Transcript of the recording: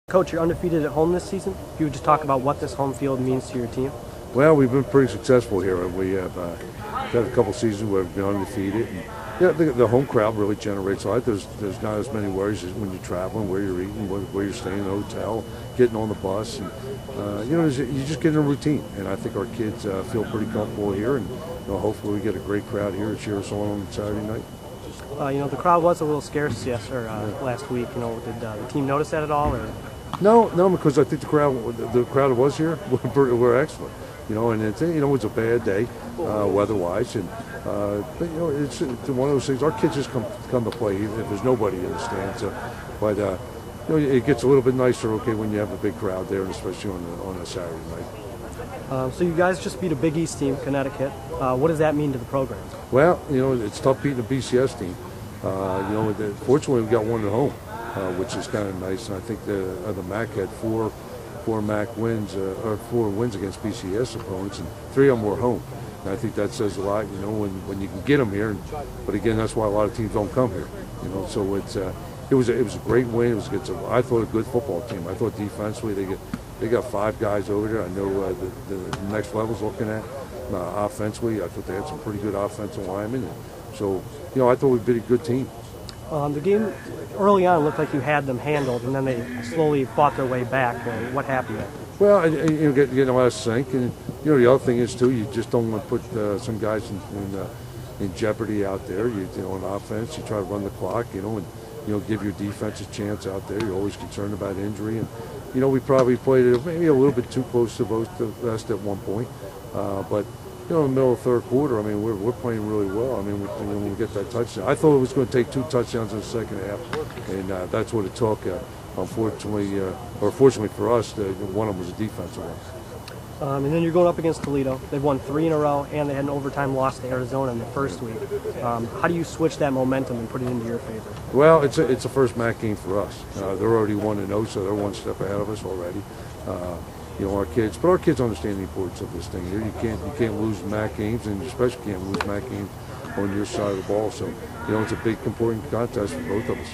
Coach, you're undefeated at home this season. If you would just talk about what this home field means to your team. Well, we've been pretty successful here, and we have had a couple seasons where we've been undefeated. And, yeah, the home crowd really generates a lot. There's not as many worries as when you're traveling, where you're eating, where you're staying in the hotel, getting on the bus, and you just get in a routine. And I think our kids feel pretty comfortable here, and hopefully we get a great crowd here to cheer us on Saturday night. The crowd was a little scarce last week. Did the team notice that at all? Or? No, because I think the crowd that was here were excellent. And it's a bad day weather-wise, and but it's one of those things. Our kids just come to play even if there's nobody in the stands. But it gets a little bit nicer, when you have a big crowd there, and especially on a Saturday night. So you guys just beat a Big East team, Connecticut. What does that mean to the program? Well, it's tough beating a BCS team. Fortunately, we got one at home, which is kind of nice. And I think the MAC had four MAC wins, or 4 wins against BCS opponents, and 3 of them were home. And I think that says a lot, when you can get them here. But again, that's why a lot of teams don't come here. So it was a great win. It was against I thought a good football team. I thought defensively they got 5 guys over there. I know the next level's looking at. Offensively, I thought they had some pretty good offensive linemen. And so, I thought we beat a good team. The game early on looked like you had them handled, and then they slowly fought their way back. What happened there? Well, getting a lot of sync, and the other thing is too, you just don't want to put some guys in jeopardy out there. On offense, you try to run the clock, and give your defense a chance out there. You're always concerned about injury, and we probably played it maybe a little bit too close to the vest at one point, but. In the middle of the third quarter, we're playing really well. When we get that touchdown, I thought it was going to take 2 touchdowns in the second half, and that's what it took. Unfortunately, or fortunately for us, one of them was a defensive one. And then you're going up against Toledo. They've won 3 in a row, and they had an overtime loss to Arizona in the first week. How do you switch that momentum and put it into your favor? Well, it's a first MAC game for us. They're already 1-0, so they're one step ahead of us already. Our kids understand the importance of this thing here. You can't lose MAC games, and you especially can't lose MAC games on your side of the ball. So, it's a big, important contest for both of us.